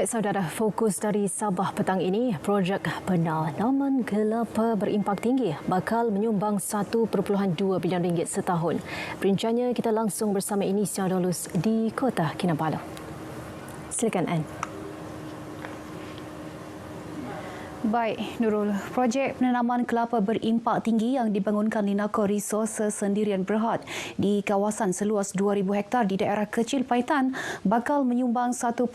Baik saudara, fokus dari Sabah petang ini, projek penanaman kelapa berimpak tinggi bakal menyumbang 1.2 bilion ringgit setahun. Perinciannya kita langsung bersama Inisia Dolus di Kota Kinabalu. Silakan Anne. Baik, Nurul. Projek penanaman kelapa berimpak tinggi yang dibangunkan Linaco Resources Sendirian Berhad di kawasan seluas 2,000 hektar di daerah kecil Paitan bakal menyumbang 1.2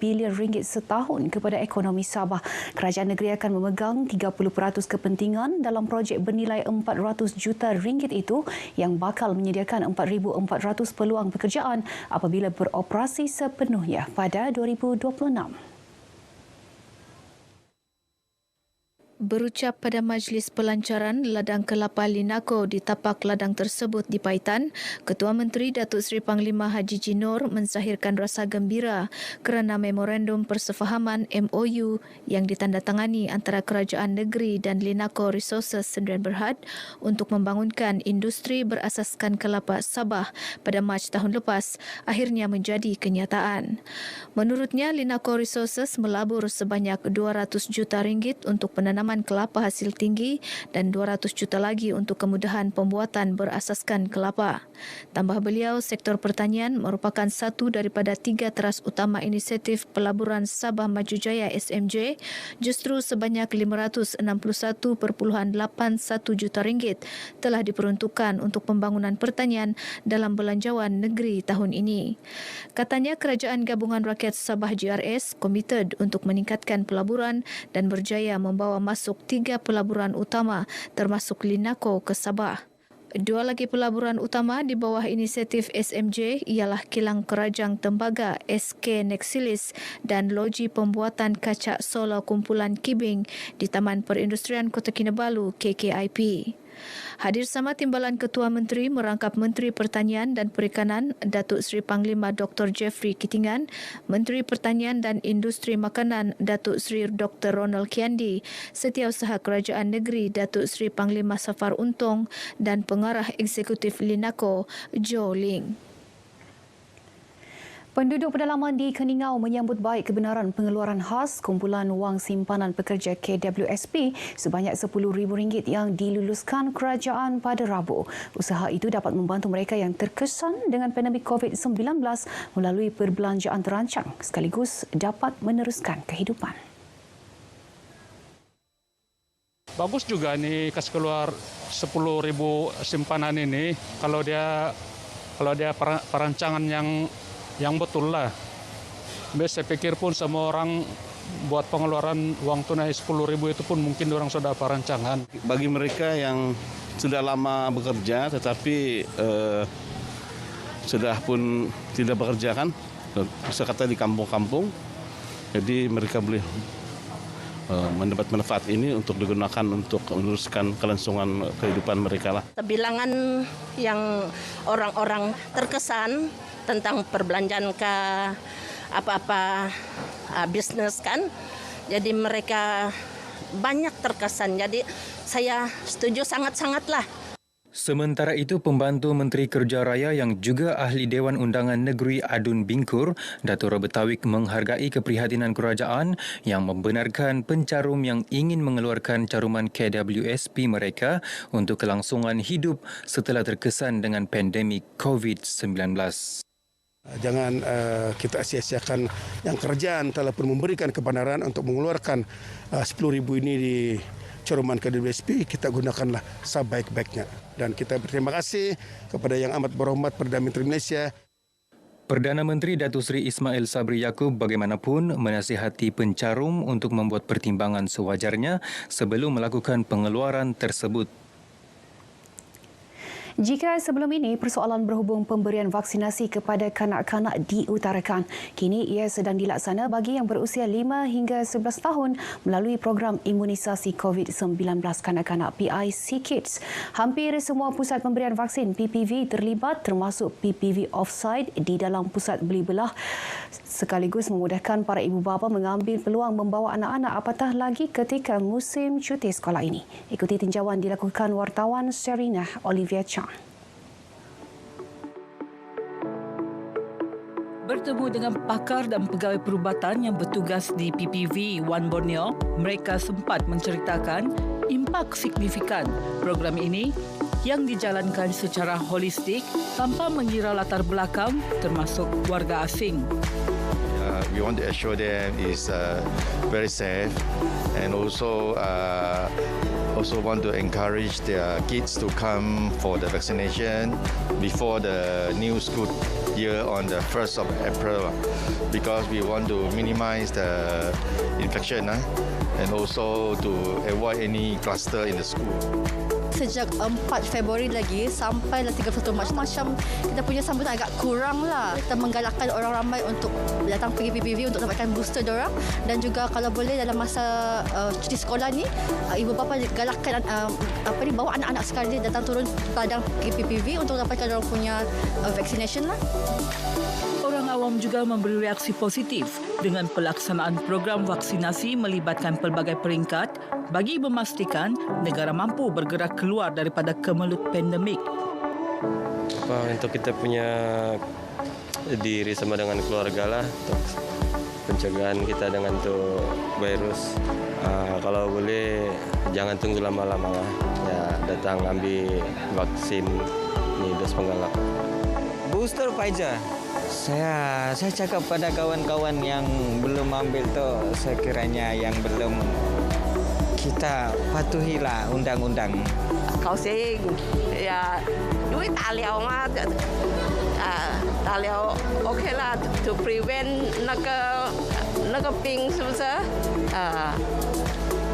bilion ringgit setahun kepada ekonomi Sabah. Kerajaan negeri akan memegang 30% kepentingan dalam projek bernilai 400 juta ringgit itu yang bakal menyediakan 4,400 peluang pekerjaan apabila beroperasi sepenuhnya pada 2026. Berucap pada majlis pelancaran ladang kelapa Linaco di tapak ladang tersebut di Paitan, Ketua Menteri Datuk Seri Panglima Haji Jinor menzahirkan rasa gembira kerana memorandum persefahaman MOU yang ditandatangani antara Kerajaan Negeri dan Linaco Resources Sendirian Berhad untuk membangunkan industri berasaskan kelapa Sabah pada Mac tahun lepas akhirnya menjadi kenyataan. Menurutnya, Linaco Resources melabur sebanyak 200 juta ringgit untuk penanaman kelapa hasil tinggi dan 200 juta lagi untuk kemudahan pembuatan berasaskan kelapa. Tambah beliau, sektor pertanian merupakan satu daripada 3 teras utama inisiatif Pelaburan Sabah Maju Jaya SMJ. Justru sebanyak 561.81 juta ringgit telah diperuntukkan untuk pembangunan pertanian dalam belanjawan negeri tahun ini. Katanya Kerajaan Gabungan Rakyat Sabah GRS komited untuk meningkatkan pelaburan dan berjaya membawa masuk 3 pelaburan utama termasuk Linaco ke Sabah. 2 lagi pelaburan utama di bawah inisiatif SMJ ialah Kilang Kerajang Tembaga SK Nexilis dan loji pembuatan kacak solar kumpulan Kibing di Taman Perindustrian Kota Kinabalu KKIP. Hadir sama Timbalan Ketua Menteri merangkap Menteri Pertanian dan Perikanan Datuk Seri Panglima Dr. Jeffrey Kitingan, Menteri Pertanian dan Industri Makanan Datuk Seri Dr. Ronald Kiandi, Setiausaha Kerajaan Negeri Datuk Seri Panglima Safar Untung dan Pengarah Eksekutif Linaco Joe Ling. Penduduk pedalaman di Keningau menyambut baik kebenaran pengeluaran khas kumpulan wang simpanan pekerja KWSP sebanyak RM10,000 yang diluluskan kerajaan pada Rabu. Usaha itu dapat membantu mereka yang terkesan dengan pandemik COVID-19 melalui perbelanjaan terancang sekaligus dapat meneruskan kehidupan. Bagus juga nih kasih keluar 10.000 simpanan ini kalau dia perancangan yang betul lah. Saya pikir pun semua orang buat pengeluaran uang tunai 10.000 itu pun mungkin orang sudah perancangan. Bagi mereka yang sudah lama bekerja tetapi sudah pun tidak bekerja kan, bisa kata di kampung-kampung, jadi mereka boleh mendapat manfaat ini untuk digunakan untuk meluruskan kelangsungan kehidupan mereka lah. Bilangan yang orang-orang terkesan tentang perbelanjaan ke apa-apa bisnes kan, jadi mereka banyak terkesan, jadi saya setuju sangat-sangatlah. Sementara itu, Pembantu Menteri Kerja Raya yang juga Ahli Dewan Undangan Negeri Adun Bingkur, Datuk Robert Tawik menghargai keprihatinan kerajaan yang membenarkan pencarum yang ingin mengeluarkan caruman KWSP mereka untuk kelangsungan hidup setelah terkesan dengan pandemik COVID-19. Jangan kita sia-siakan yang kerajaan telah pun memberikan kebenaran untuk mengeluarkan 10.000 ini di caruman KWSP, kita gunakanlah sebaik-baiknya. Dan kita berterima kasih kepada Yang Amat Berhormat Perdana Menteri Malaysia. Perdana Menteri Datuk Seri Ismail Sabri Yaakob bagaimanapun menasihati pencarum untuk membuat pertimbangan sewajarnya sebelum melakukan pengeluaran tersebut. Jika sebelum ini persoalan berhubung pemberian vaksinasi kepada kanak-kanak diutarakan, kini ia sedang dilaksana bagi yang berusia 5 hingga 11 tahun melalui program imunisasi COVID-19 kanak-kanak PIC Kids. Hampir semua pusat pemberian vaksin PPV terlibat termasuk PPV Offside di dalam pusat beli belah sekaligus memudahkan para ibu bapa mengambil peluang membawa anak-anak apatah lagi ketika musim cuti sekolah ini. Ikuti tinjauan dilakukan wartawan Serina Olivia Chang. bertemu dengan pakar dan pegawai perubatan yang bertugas di PPV One Borneo, mereka sempat menceritakan impak signifikan program ini yang dijalankan secara holistik tanpa mengira latar belakang termasuk warga asing. We want to assure them is very safe, and also want to encourage their kids to come for the vaccination before the new school year on the 1st of April, because we want to minimize the infection and also to avoid any cluster in the school. Sejak 4 Februari lagi sampailah 31 Mac, macam kita punya sambutan agak kurang lah. Kita menggalakkan orang ramai untuk datang pergi PPV untuk dapatkan booster diorang, dan juga kalau boleh dalam masa cuti sekolah ni ibu bapa galakkan bawa anak-anak sekali datang turun padang pergi PPV untuk dapatkan diorang punya vaccination lah. Orang awam juga memberi reaksi positif dengan pelaksanaan program vaksinasi melibatkan pelbagai peringkat bagi memastikan negara mampu bergerak keluar daripada kemelut pandemik. Untuk kita punya diri sama dengan keluarga lah, untuk pencegahan kita dengan tu virus. Kalau boleh jangan tunggu lama-lama lah. Ya, datang ambil vaksin ni dos penggalak. Booster Pfizer. Saya cakap pada kawan-kawan yang belum ambil tu, sekiranya yang belum, kita patuhilah undang-undang. Kau sing ya duit tak liao mah tak liao okey lah to prevent 那个病是不是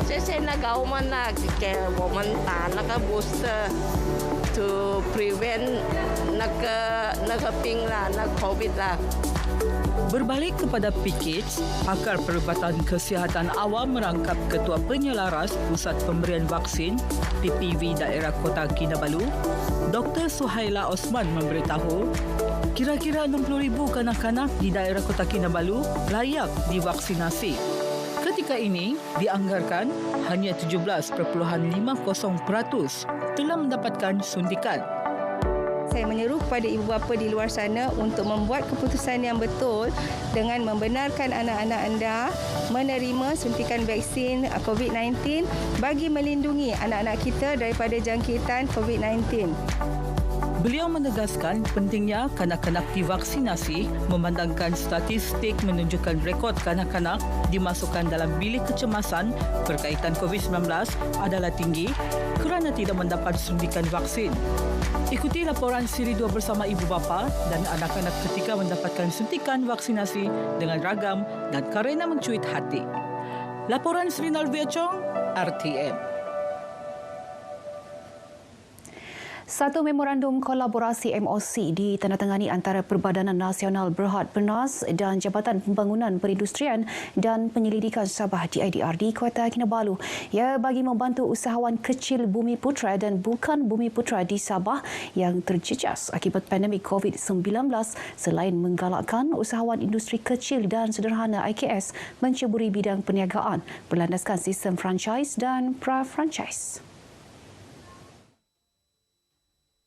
谢谢那个我们给我们打那个 booster to prevent 那个病啦，那 COVID 啦。 Berbalik kepada PKITS, pakar perubatan kesihatan awam merangkap Ketua Penyelaras Pusat Pemberian Vaksin PPV Daerah Kota Kinabalu, Dr. Suhaila Osman memberitahu, kira-kira 60,000 kanak-kanak di daerah Kota Kinabalu layak divaksinasi. Ketika ini, dianggarkan hanya 17.50% telah mendapatkan suntikan. Saya menyeru kepada ibu bapa di luar sana untuk membuat keputusan yang betul dengan membenarkan anak-anak anda menerima suntikan vaksin COVID-19 bagi melindungi anak-anak kita daripada jangkitan COVID-19. Beliau menegaskan pentingnya kanak-kanak divaksinasi, memandangkan statistik menunjukkan rekod kanak-kanak dimasukkan dalam bilik kecemasan berkaitan COVID-19 adalah tinggi kerana tidak mendapat suntikan vaksin. Ikuti laporan siri 2 bersama ibu bapa dan anak-anak ketika mendapatkan suntikan vaksinasi dengan ragam dan karena mencuit hati. Laporan Sri Nalvia Chong, RTM. Satu memorandum kolaborasi MOC ditandatangani antara Perbadanan Nasional Berhad Pernas dan Jabatan Pembangunan Perindustrian dan Penyelidikan Sabah DIDR di Kota Kinabalu. Ia bagi membantu usahawan kecil Bumi Putra dan bukan Bumi Putra di Sabah yang terjejas akibat pandemik COVID-19 selain menggalakkan usahawan industri kecil dan sederhana IKS menceburi bidang perniagaan berlandaskan sistem franchise dan pra-franchise.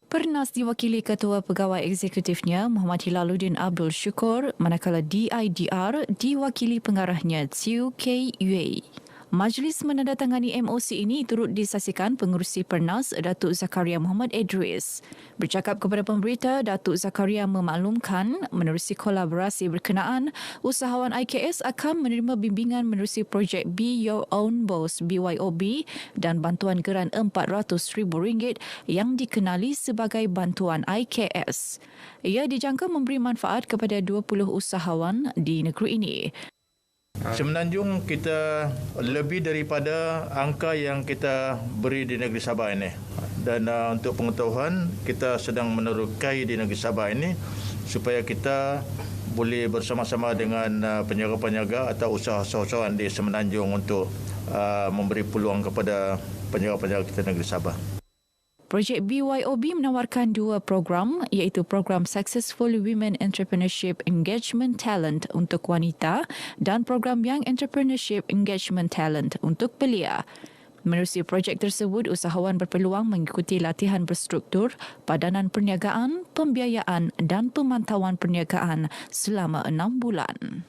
Pernas diwakili Ketua Pegawai Eksekutifnya Muhammad Hilaluddin Abdul Syukur, manakala DIDR diwakili pengarahnya Tiu K. Yue. Majlis menandatangani MOC ini turut disaksikan Pengerusi Pernas Datuk Zakaria Muhammad Idris. Bercakap kepada pemberita, Datuk Zakaria memaklumkan menerusi kolaborasi berkenaan, usahawan IKS akan menerima bimbingan menerusi projek Be Your Own Boss BYOB dan bantuan geran RM400,000 yang dikenali sebagai bantuan IKS. Ia dijangka memberi manfaat kepada 20 usahawan di negeri ini. Semenanjung kita lebih daripada angka yang kita beri di negeri Sabah ini. Dan untuk pengetahuan, kita sedang menerokai di negeri Sabah ini supaya kita boleh bersama-sama dengan peniaga-peniaga atau usahawan di Semenanjung untuk memberi peluang kepada peniaga-peniaga kita negeri Sabah. Projek BYOB menawarkan 2 program iaitu program Successful Women Entrepreneurship Engagement Talent untuk wanita dan program Young Entrepreneurship Engagement Talent untuk belia. Menerusi projek tersebut, usahawan berpeluang mengikuti latihan berstruktur, padanan perniagaan, pembiayaan dan pemantauan perniagaan selama 6 bulan.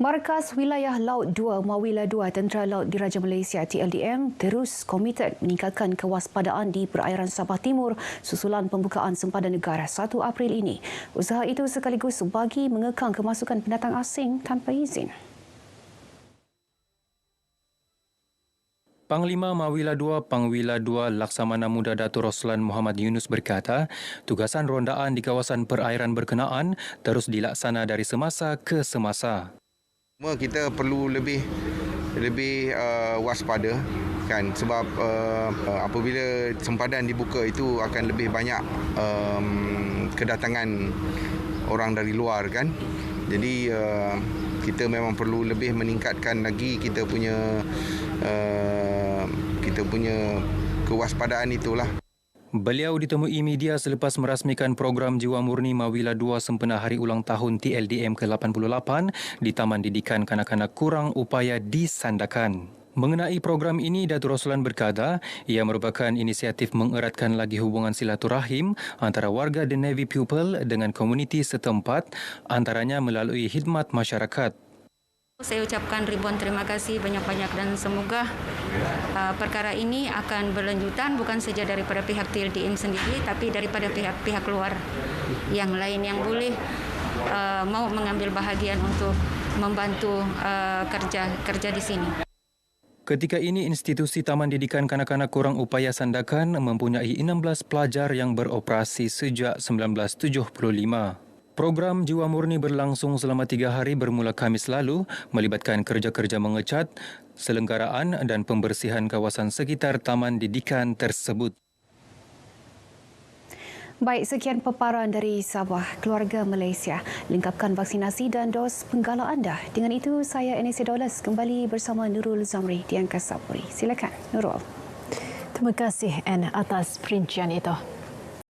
Markas Wilayah Laut 2 Mawila 2 Tentera Laut Diraja Malaysia TLDM terus komited meningkatkan kewaspadaan di perairan Sabah Timur susulan pembukaan sempadan negara 1 April ini. Usaha itu sekaligus bagi mengekang kemasukan pendatang asing tanpa izin. Panglima Mawila 2 Pangwila 2 Laksamana Muda Datuk Roslan Muhammad Yunus berkata, tugasan rondaan di kawasan perairan berkenaan terus dilaksana dari semasa ke semasa. Kita perlu lebih waspada kan, sebab apabila sempadan dibuka itu akan lebih banyak kedatangan orang dari luar kan. Jadi kita memang perlu lebih meningkatkan lagi kita punya kewaspadaan itulah. Beliau ditemui media selepas merasmikan program Jiwa Murni Mawila 2 sempena Hari Ulang Tahun TLDM ke-88 di Taman Didikan Kanak-Kanak Kurang Upaya di Sandakan. Mengenai program ini, Datuk Roslan berkata, ia merupakan inisiatif mengeratkan lagi hubungan silaturahim antara warga The Navy Pupil dengan komuniti setempat, antaranya melalui khidmat masyarakat. Saya ucapkan ribuan terima kasih banyak-banyak dan semoga perkara ini akan berlanjutan bukan saja daripada pihak TLDM sendiri tapi daripada pihak-pihak luar yang lain yang boleh mau mengambil bahagian untuk membantu kerja di sini. Ketika ini, institusi Taman Didikan Kanak-Kanak Kurang Upaya Sandakan mempunyai 16 pelajar yang beroperasi sejak 1975. Program Jiwa Murni berlangsung selama 3 hari bermula Khamis lalu, melibatkan kerja-kerja mengecat, selenggaraan dan pembersihan kawasan sekitar taman didikan tersebut. Baik, sekian paparan dari Sabah, keluarga Malaysia. Lengkapkan vaksinasi dan dos penggala anda. Dengan itu, saya Enesia Dolas kembali bersama Nurul Zamri di Angkasa Puri. Silakan, Nurul. Terima kasih, Anne, atas perincian itu.